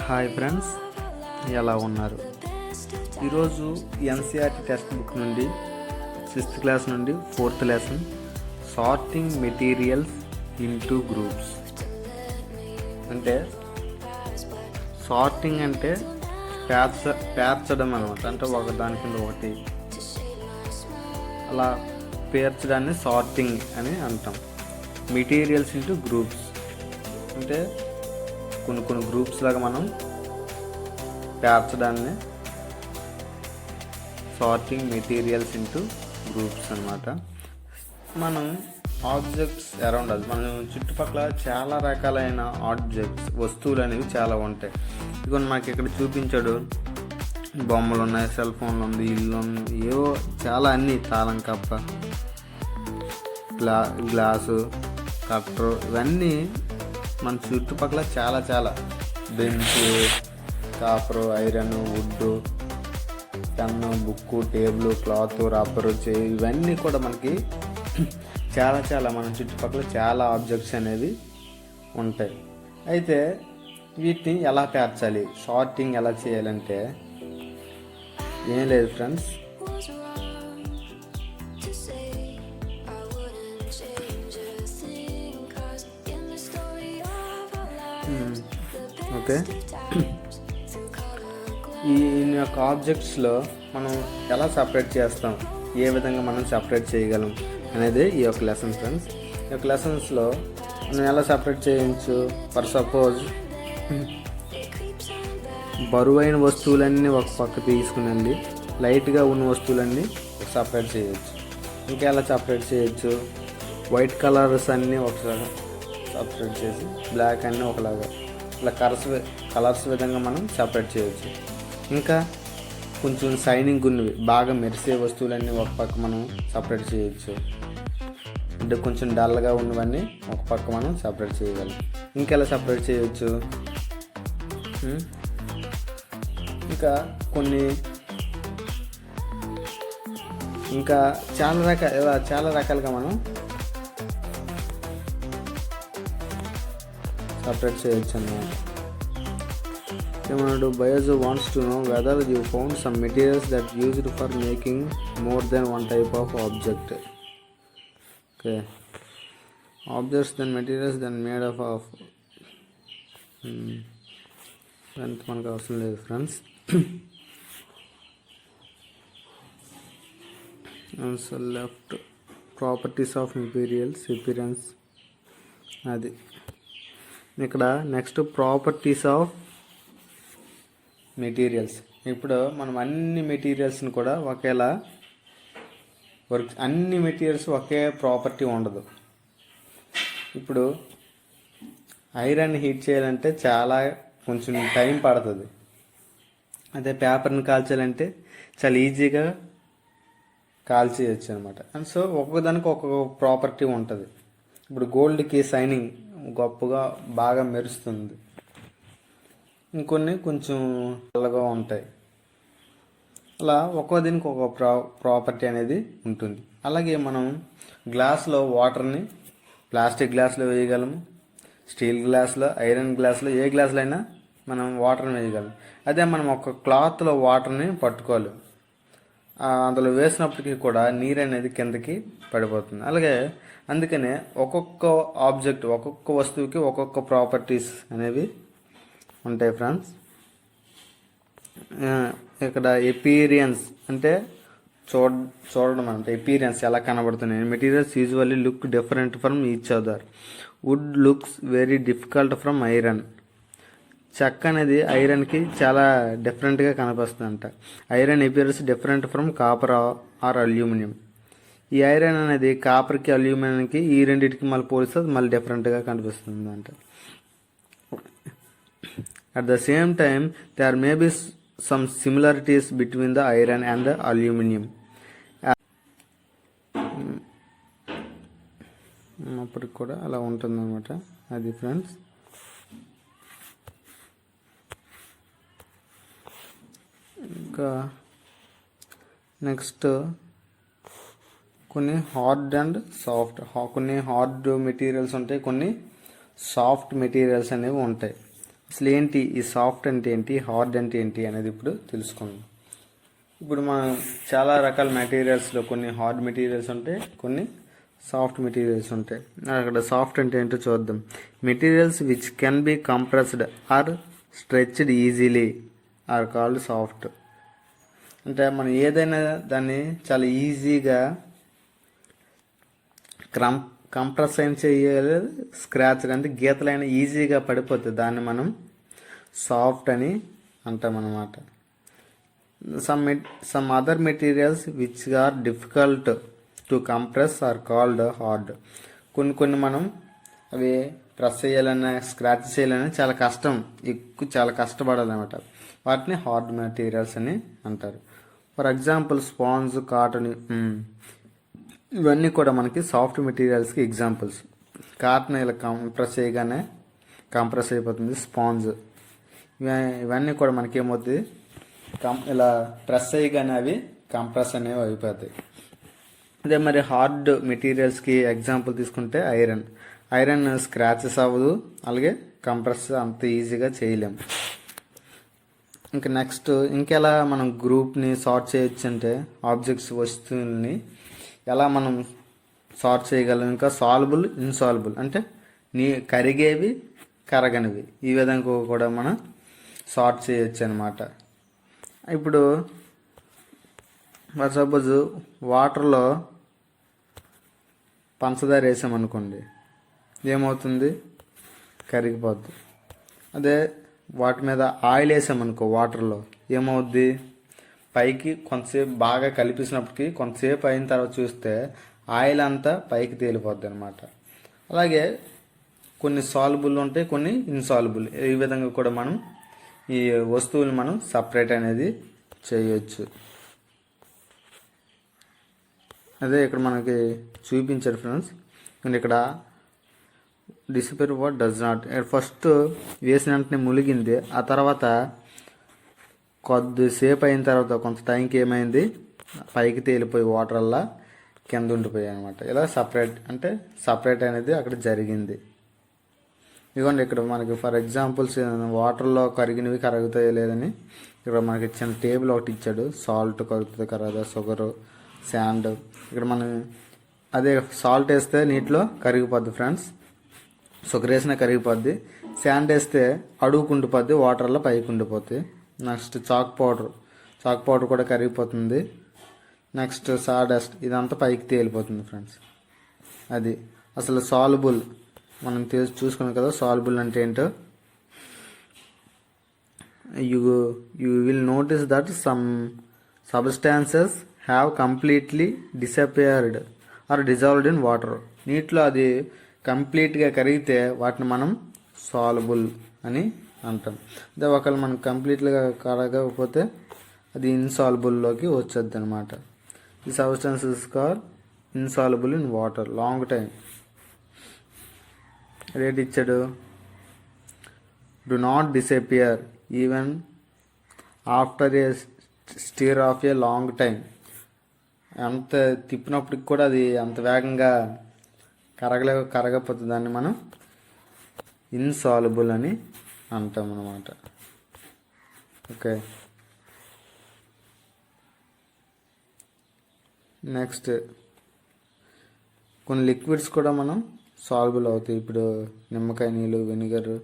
Hi friends, ఎలా ఉన్నారు? ఈరోజు ఎన్సీఆర్టీ టెక్స్ట్ బుక్ నుండి 6th క్లాస్ నుండి 4th lesson sorting materials into groups. అంటే సార్టింగ్ అంటే పేర్చడం అనమాట. అంటే ఒకదాని కింద ఒకటి అలా పేర్చడాన్ని సార్టింగ్ అని అంటాం. మెటీరియల్స్ ఇంటూ గ్రూప్స్ అంటే కొన్ని గ్రూప్స్ లాగా మనం పేర్చడాన్ని సార్టింగ్ మెటీరియల్స్ ఇంటూ గ్రూప్స్ అన్నమాట. మనం ఆబ్జెక్ట్స్ అరౌండ్ అది మన చుట్టుపక్కల చాలా రకాలైన ఆబ్జెక్ట్స్ వస్తువులు అనేవి చాలా ఉంటాయి. ఇదిగో మాకు ఇక్కడ చూపించాడు, బొమ్మలు ఉన్నాయి, సెల్ ఫోన్లు ఉంది, ఇల్లు ఉంది, ఏవో చాలా అన్నీ, తాళం కప్ప, గ్లాసు, కట్టరు, ఇవన్నీ మన చుట్టుపక్కల చాలా bench, copper, iron, wood, pen, book, table, cloth, rubber, ఇవన్నీ కూడా మనకి చాలా మన చుట్టుపక్కల చాలా ఆబ్జెక్ట్స్ అనేవి ఉంటాయి. అయితే వీటిని ఎలా పేర్చాలి, సార్టింగ్ ఎలా చేయాలంటే ఏం లేదు ఫ్రెండ్స్, ఓకే. ఈ యొక్క ఆబ్జెక్ట్స్లో మనం ఎలా సపరేట్ చేస్తాం, ఏ విధంగా మనం సపరేట్ చేయగలం అనేది ఈ యొక్క లెసన్ ఫ్రెండ్స్. ఈ యొక్క లెసన్స్లో మనం ఎలా సపరేట్ చేయవచ్చు, ఫర్ సపోజ్ బరువైన వస్తువులన్నీ ఒక పక్క తీసుకుని వెళ్ళి లైట్గా ఉన్న వస్తువులన్నీ సపరేట్ చేయవచ్చు. ఇంకా ఎలా సపరేట్ చేయొచ్చు, వైట్ కలర్స్ అన్నీ ఒకసారి సపరేట్ చేసి బ్లాక్ అన్నీ ఒకలాగా ఇలా కలర్స్ విధంగా మనం సపరేట్ చేయవచ్చు. ఇంకా కొంచెం షైనింగ్ ఉన్నవి, బాగా మెరిసే వస్తువులన్నీ ఒక పక్క మనం సపరేట్ చేయొచ్చు. అంటే కొంచెం డల్గా ఉన్నవన్నీ ఒక పక్క మనం సపరేట్ చేయగలం. ఇంకెలా సపరేట్ చేయవచ్చు, ఇంకా కొన్ని ఇంకా చాలా రకాలుగా మనం సపరేట్ చేయొచ్చు అన్నమాట. ఏమన్నాడు, Boojho wants to know whether you found some materials that used for making more than one type of object. Okay, objects then materials then made of ఎంత మనకు అవసరం లేదు friends. Answer left, properties of materials, appearance. అది ఇక్కడ next properties of materials. ఇప్పుడు మనం అన్ని మెటీరియల్స్ని కూడా ఒకేలా అన్ని మెటీరియల్స్ ఒకే ప్రాపర్టీ ఉండదు. ఇప్పుడు ఐరన్ హీట్ చేయాలంటే కొంచెం టైం పడుతుంది. అదే పేపర్ని కాల్చాలంటే చాలా ఈజీగా కాల్చేయచ్చు అనమాట. అండ్ సో ఒక్కొక్కదానికి ఒక్కొక్క ప్రాపర్టీ ఉంటుంది. ఇప్పుడు గోల్డ్కి షైనింగ్ గొప్పగా బాగా మెరుస్తుంది, ఇంకొన్ని కొంచెం నల్లగా ఉంటాయి. అలా ఒక్కో దీనికి ఒక ప్రాపర్టీ అనేది ఉంటుంది. అలాగే మనం గ్లాస్లో వాటర్ని ప్లాస్టిక్ గ్లాస్లో వేయగలము, స్టీల్ గ్లాస్లో, ఐరన్ గ్లాస్లో, ఏ గ్లాసులో అయినా మనం వాటర్ని వేయగలం. అదే మనం ఒక క్లాత్లో వాటర్ని పట్టుకోవాలి, అందులో వేసినప్పటికీ కూడా నీరు అనేది కిందకి పడిపోతుంది. అలాగే అందుకనే ఒక్కొక్క ఆబ్జెక్ట్, ఒక్కొక్క వస్తువుకి ఒక్కొక్క ప్రాపర్టీస్ అనేవి ఉంటాయి ఫ్రెండ్స్. ఇక్కడ ఎపీరియన్స్ అంటే చూడడం అంటే ఎపీరియన్స్ ఎలా కనబడుతున్నాయి. Materials usually look different from each other. Wood looks very difficult from iron. చెక్క అనేది ఐరన్కి చాలా డిఫరెంట్గా కనిపిస్తుందంట. Iron appears different from copper or aluminium. ఈ ఐరన్ అనేది కాపర్కి, అల్యూమినియంకి, ఈ రెండింటికి మళ్ళీ పోలిస్తే మళ్ళీ డిఫరెంట్గా కనిపిస్తుంది అంట. At the same time, there may be some similarities between the iron and the aluminum. అప్పటికి కూడా అలా ఉంటుందన్నమాట. అది ఫ్రెండ్స్. ఇంకా నెక్స్ట్ కొన్ని హార్డ్ అండ్ సాఫ్ట్, కొన్ని హార్డ్ మెటీరియల్స్ ఉంటాయి, కొన్ని సాఫ్ట్ మెటీరియల్స్ అనేవి ఉంటాయి. అసలు ఏంటి ఈ సాఫ్ట్ అంటే ఏంటి, హార్డ్ అంటే ఏంటి అనేది ఇప్పుడు తెలుసుకుందాం. ఇప్పుడు మనం చాలా రకాల మెటీరియల్స్లో కొన్ని హార్డ్ మెటీరియల్స్ ఉంటాయి, కొన్ని సాఫ్ట్ మెటీరియల్స్ ఉంటాయి. అక్కడ సాఫ్ట్ అంటే ఏంటో చూద్దాం. Materials which can be compressed or stretched easily are called soft. అంటే మనం ఏదైనా దాన్ని చాలా ఈజీగా కంప్రెస్ అయిన చేయాలి, స్క్రాచ్ అంటే గీతలైన ఈజీగా పడిపోతుంది, దాన్ని మనం సాఫ్ట్ అని అంటాం అన్నమాట. Some other materials which are difficult to compress are called hard. కొన్ని మనం అవి ప్రెస్ చేయాలన్నా స్క్రాచ్ చేయాలన్నా చాలా కష్టపడాలన్నమాట, వాటిని హార్డ్ మెటీరియల్స్ అని అంటారు. ఫర్ ఎగ్జాంపుల్ స్పాంజ్, కాటన్, ఇవన్నీ కూడా మనకి సాఫ్ట్ మెటీరియల్స్కి ఎగ్జాంపుల్స్. కాటన్ ఇలా కంప్రెస్ చేయగానే కంప్రెస్ అయిపోతుంది, స్పాంజ్ ఇవన్నీ కూడా మనకి ఏమవుతుంది, ఇలా ప్రెస్ చేయగానే అవి కంప్రెస్ అనేవి అయిపోతాయి. అదే మరి హార్డ్ మెటీరియల్స్కి ఎగ్జాంపుల్ తీసుకుంటే ఐరన్ స్క్రాచెస్ అవ్వదు, అలాగే కంప్రెస్ అంత ఈజీగా చేయలేము. ఇంకా నెక్స్ట్ ఇంకెలా మనం గ్రూప్ని సార్ట్ చేయొచ్చు అంటే ఆబ్జెక్ట్స్, వస్తువుల్ని ఎలా మనం సార్ట్ చేయగలం. ఇంకా సాల్బుల్, ఇన్సాల్బుల్ అంటే కరిగేవి, కరగనివి, ఈ విధంగా కూడా మనం సార్ట్ చేయొచ్చు అనమాట. ఇప్పుడు ఫర్ సపోజ్ వాటర్లో పంచదార వేసామనుకోండి, ఏమవుతుంది, కరిగిపోద్ది. అదే వాటి మీద ఆయిల్ వేసామనుకో వాటర్లో, ఏమవుద్ది, పైకి కొంతసేపు బాగా కలిపేసినప్పటికీ కొంతసేపు అయిన తర్వాత చూస్తే ఆయిల్ అంతా పైకి తేలిపోద్ది అనమాట. అలాగే కొన్ని సాల్బుల్ ఉంటాయి, కొన్ని ఇన్సాల్బుల్. ఈ విధంగా కూడా మనం ఈ వస్తువులు మనం సపరేట్ అనేది చేయొచ్చు. అదే ఇక్కడ మనకి చూపించారు ఫ్రెండ్స్. అండ్ ఇక్కడ డిసిపేర్ వాట్ డస్ నాట్, ఫస్ట్ వేసిన వెంటనే ములిగింది, ఆ తర్వాత కొద్దిసేపు అయిన తర్వాత కొంత టైంకి ఏమైంది, పైకి తేలిపోయి వాటర్లా కింద ఉండిపోయాయి అనమాట. ఇలా సపరేట్ అనేది అక్కడ జరిగింది. ఇదిగోండి ఇక్కడ మనకి ఫర్ ఎగ్జాంపుల్స్ వాటర్లో కరిగినవి కరుగుతాయో లేదని ఇక్కడ మనకి చిన్న టేబుల్ ఒకటి ఇచ్చాడు. సాల్ట్ కరుగుతుంది కరగదా, షుగరు, శాండ్. ఇక్కడ మనం అదే సాల్ట్ వేస్తే నీటిలో కరిగిపోద్ది ఫ్రెండ్స్, షుగర్ వేసినా కరిగిపోద్ది. శాండ్ వేస్తే అడుగుకుండిపోద్ది, వాటర్లో పైకి ఉండిపోద్ది. నెక్స్ట్ చాక్ పౌడర్ కూడా కరిగిపోతుంది. నెక్స్ట్ సాడస్ట్, ఇదంతా పైకి తేలిపోతుంది ఫ్రెండ్స్. అది అసలు సాల్బుల్ మనం చూసుకున్నాం కదా, సాల్బుల్ అంటే ఏంటో. You will notice that some substances have completely disappeared or dissolved in water. నీటిలో అది కంప్లీట్గా కరిగితే వాటిని మనం సాల్బుల్ అని అంటాం. అదే ఒకవేళ మనం కంప్లీట్గా కరగకపోతే అది ఇన్సాల్బుల్లోకి వచ్చేది అనమాట. ఈ substances are insoluble in water long time. రేట్ ఇచ్చాడు, do not disappear even after a stir of a long time. అంత తిప్పినప్పటికి కూడా అది అంత వేగంగా కరగకపోతే దాన్ని మనం ఇన్సాల్బుల్ అని అంటాం అన్నమాట. ఓకే, నెక్స్ట్ కొన్ని లిక్విడ్స్ కూడా మనం సాల్బుల్ అవుతాయి. ఇప్పుడు నిమ్మకాయ నీళ్ళు, వెనిగర్,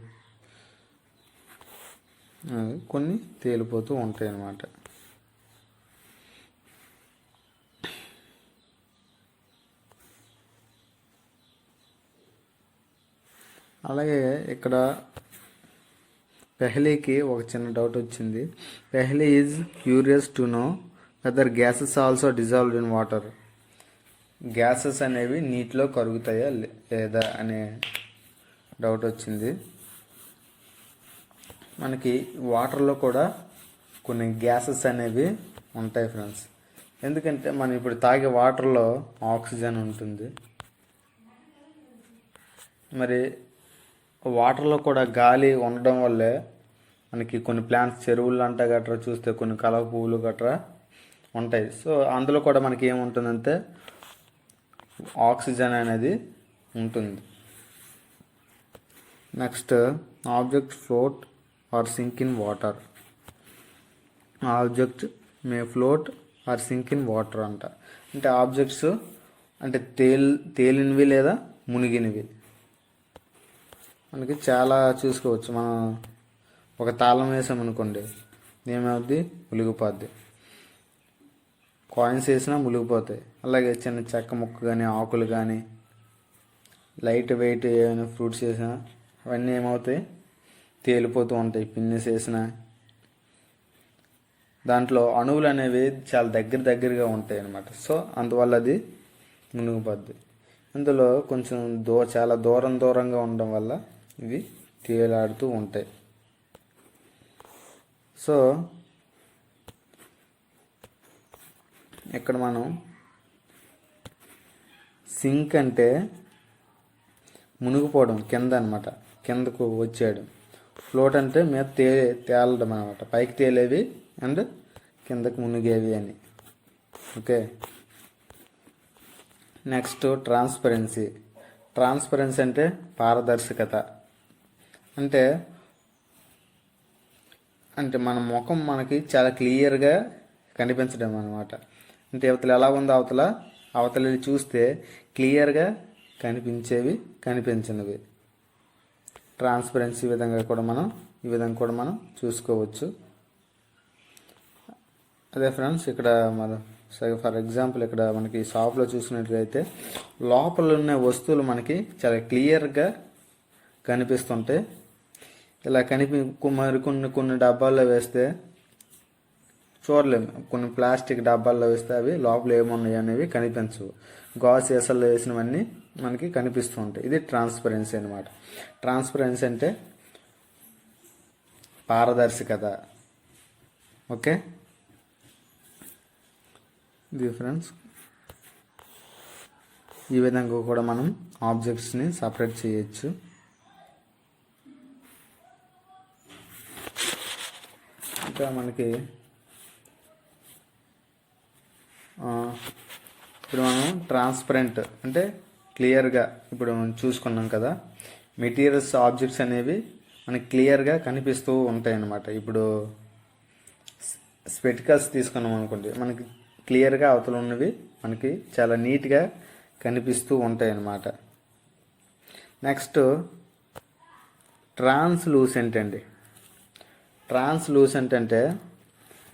కొన్ని తేలిపోతూ ఉంటాయి అన్నమాట. అలాగే ఇక్కడ పెహ్లీకి ఒక చిన్న డౌట్ వచ్చింది. Paheli is curious to know whether gases also dissolved in water. Gases అనేవి నీటిలో కరుగుతాయా లేదా అనే డౌట్ వచ్చింది. మనకి వాటర్లో కూడా కొన్ని గ్యాసెస్ అనేవి ఉంటాయి ఫ్రెండ్స్. ఎందుకంటే మనం ఇప్పుడు తాగే వాటర్లో ఆక్సిజన్ ఉంటుంది. మరి వాటర్లో కూడా గాలి ఉండడం వల్లే మనకి కొన్ని ప్లాంట్స్, చెరువులు అంట గట్రా చూస్తే కొన్ని కలవ పువ్వులు గట్రా ఉంటాయి. సో అందులో కూడా మనకి ఏముంటుందంటే ఆక్సిజన్ అనేది ఉంటుంది. Next object float or sink in water. Object may float or sink in water అంటే ఆబ్జెక్ట్స్ అంటే తేలినవి లేదా మునిగినవి. మనకి చాలా చూసుకోవచ్చు. మనం ఒక తాళం వేసామనుకోండి, ఏమవుద్ది? మునిగిపోద్ది. కాయిన్స్ వేసినా మునిగిపోతాయి. అలాగే చిన్న చెక్క ముక్క కానీ, ఆకులు కానీ, లైట్ వెయిట్ ఏమైనా ఫ్రూట్స్ వేసినా అవన్నీ ఏమవుతాయి? తేలిపోతూ ఉంటాయి. పిన్నిస్ వేసినా దాంట్లో అణువులు అనేవి చాలా దగ్గరగా ఉంటాయి అన్నమాట. సో అందువల్ల అది మునిగిపోద్ది. ఇందులో కొంచెం చాలా దూరంగా ఉండడం వల్ల ఇవి తేలాడుతూ ఉంటాయి. సో ఇక్కడ మనం సింక్ అంటే మునిగిపోవడం, కింద అనమాట, కిందకు వచ్చేయడం. ఫ్లోట్ అంటే మీద తేలడం అనమాట, పైకి తేలేవి అండ్ కిందకు మునిగేవి అని. ఓకే. Next transparency. ట్రాన్స్పరెన్సీ అంటే పారదర్శకత. అంటే మన ముఖం మనకి చాలా క్లియర్గా కనిపించడం అనమాట. అంటే అవతల ఎలా ఉందో అవతల చూస్తే క్లియర్గా కనిపించినవి. ట్రాన్స్పరెన్సీ ఈ విధంగా కూడా మనం చూసుకోవచ్చు. అదే ఫ్రెండ్స్, ఇక్కడ మనం ఫర్ ఎగ్జాంపుల్ ఇక్కడ మనకి షాప్లో చూసినట్లయితే లోపల ఉన్న వస్తువులు మనకి చాలా క్లియర్గా కనిపిస్తుంటాయి. ఇలా మరి కొన్ని డబ్బాల్లో వేస్తే చూడలేము. కొన్ని ప్లాస్టిక్ డబ్బాల్లో వేస్తే అవి లోపల ఏమున్నాయి అనేవి కనిపించవు. గాజు సీసాల్లో వేసినవన్నీ మనకి కనిపిస్తూ ఉంటాయి. ఇది ట్రాన్స్పరెన్సీ అనమాట. ట్రాన్స్పరెన్సీ అంటే పారదర్శకత. ఓకే, ఇది ఫ్రెండ్స్. ఈ విధంగా కూడా మనం ఆబ్జెక్ట్స్ని సపరేట్ చేయొచ్చు. ఇంకా మనకి ఇప్పుడు మనం ట్రాన్స్పరెంట్ అంటే క్లియర్గా ఇప్పుడు మనం చూసుకున్నాం కదా. మెటీరియల్స్, ఆబ్జెక్ట్స్ అనేవి మనకి క్లియర్గా కనిపిస్తూ ఉంటాయి అన్నమాట. ఇప్పుడు స్పెటికల్స్ తీసుకున్నాం అనుకోండి, మనకి క్లియర్గా అవతల ఉన్నవి మనకి చాలా నీట్గా కనిపిస్తూ ఉంటాయి అన్నమాట. నెక్స్ట్ ట్రాన్స్లూసెంట్ అండి. ట్రాన్స్లూసెంట్ అంటే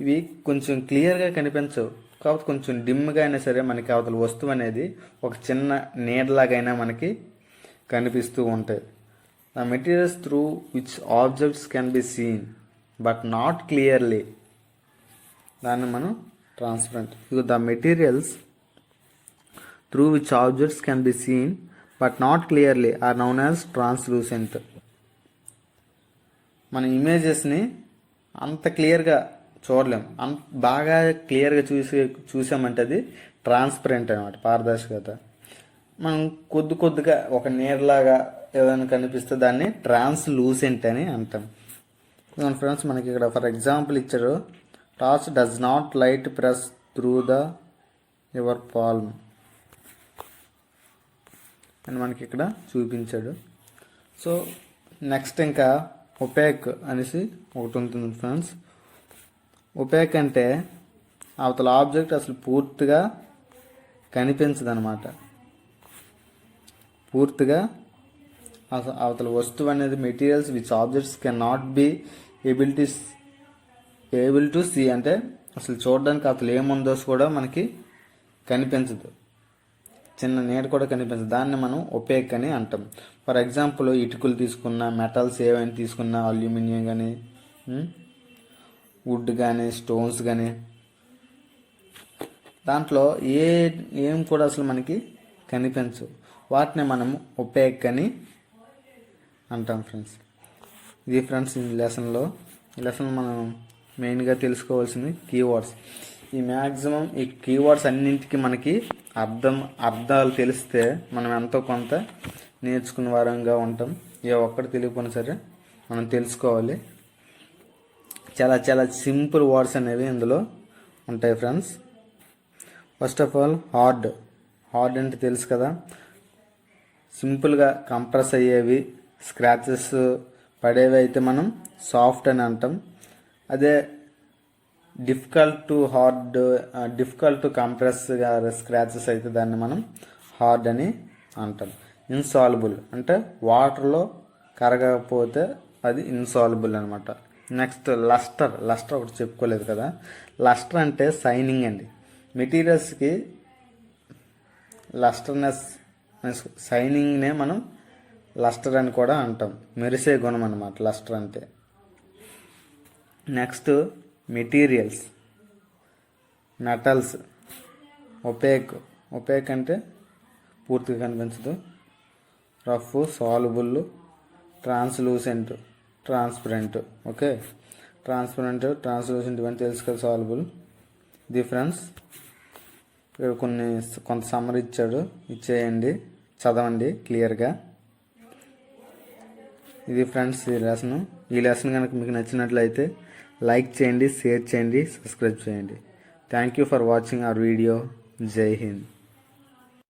ఇవి కొంచెం క్లియర్గా కనిపించవు, కాబట్టి కొంచెం డిమ్గా అయినా సరే మనకి అవతల వస్తువు అనేది ఒక చిన్న నీడలాగైనా మనకి కనిపిస్తూ ఉంటాయి. The materials through which objects can be seen but not clearly, దాన్ని మనం transparent. The materials through which objects can be seen but not clearly are known as translucent. మన ఇమేజెస్ని అంత క్లియర్గా చూడలేం. బాగా క్లియర్గా చూసామంటే అది ట్రాన్స్పరెంట్ అనమాట, పారదర్శకత. మనం కొద్దిగా ఒక నీడలాగా ఏదైనా కనిపిస్తే దాన్ని ట్రాన్స్లూసెంట్ అని అంటాం. ఫ్రెండ్స్, మనకి ఇక్కడ ఫర్ ఎగ్జాంపుల్ ఇచ్చారు, torch does not light pass through your palm అని మనకి ఇక్కడ చూపించాడు. సో నెక్స్ట్ ఇంకా ఒపేక్ అనేసి ఒకటి ఉంటుంది ఫ్రెండ్స్. ఒపేక్ అంటే అవతల ఆబ్జెక్ట్ అసలు పూర్తిగా కనిపించదు అనమాట. పూర్తిగా అవతల వస్తువు అనేది materials which objects can not be able to see అంటే అసలు చూడడానికి అవతల ఏముందో కూడా మనకి కనిపించదు. చిన్న నీడ కూడా కనిపించదు. దాన్ని మనం ఒపేక్ అని అంటాం. ఫర్ ఎగ్జాంపుల్ ఇటుకలు తీసుకున్న, మెటల్స్ ఏవైనా తీసుకున్నా, అల్యూమినియం కానీ, వుడ్ కానీ, స్టోన్స్ కానీ, దాంట్లో ఏం కూడా అసలు మనకి కనిపించవు. వాటిని మనం ఒపేక్ అని అంటాం ఫ్రెండ్స్. ఇది ఫ్రెండ్స్ ఈ లెసన్ మనం మెయిన్గా తెలుసుకోవాల్సింది కీవర్డ్స్. ఈ కీవర్డ్స్ అన్నింటికి మనకి అర్థాలు తెలిస్తే మనం ఎంతో కొంత నేర్చుకునే వారంగా ఉంటాం. ఏ ఒక్కటి తెలియకపోయినా సరే మనం తెలుసుకోవాలి. చాలా చాలా సింపుల్ వర్డ్స్ అనేవి ఇందులో ఉంటాయి friends. First of all hard అంటే తెలుసు కదా, సింపుల్గా కంప్రెస్ అయ్యేవి, స్క్రాచెస్ పడేవి అయితే మనం సాఫ్ట్ అని అంటాం. అదే డిఫికల్ట్ టు కంప్రెస్ స్క్రాచెస్ అయితే దాన్ని మనం హార్డ్ అని అంటాం. ఇన్సాల్యుబుల్ అంటే వాటర్లో కరగకపోతే అది ఇన్సాల్యుబుల్ అనమాట. నెక్స్ట్ లస్టర్ ఒకటి చెప్పుకోలేదు కదా. లస్టర్ అంటే షైనింగ్ అండి. మెటీరియల్స్కి లస్టర్నెస్ షైనింగ్నే మనం లస్టర్ అని కూడా అంటాం. మెరిసే గుణం అనమాట లస్టర్ అంటే. Next materials, metals. ఒపేక్ అంటే పూర్తిగా కనిపించదు. Rough, soluble, translucent, transparent. Okay, translucent ఇవన్నీ తెలుసు కదా. Soluble difference. ఇక్కడ కొంత సమ్మర్ ఇచ్చేయండి, చదవండి క్లియర్గా. ఇది ఫ్రెండ్స్ ఈ లెసన్ కనుక మీకు నచ్చినట్లయితే లైక్ చేయండి, షేర్ చేయండి, సబ్స్క్రైబ్ చేయండి. Thank you for watching our video. జై హింద్.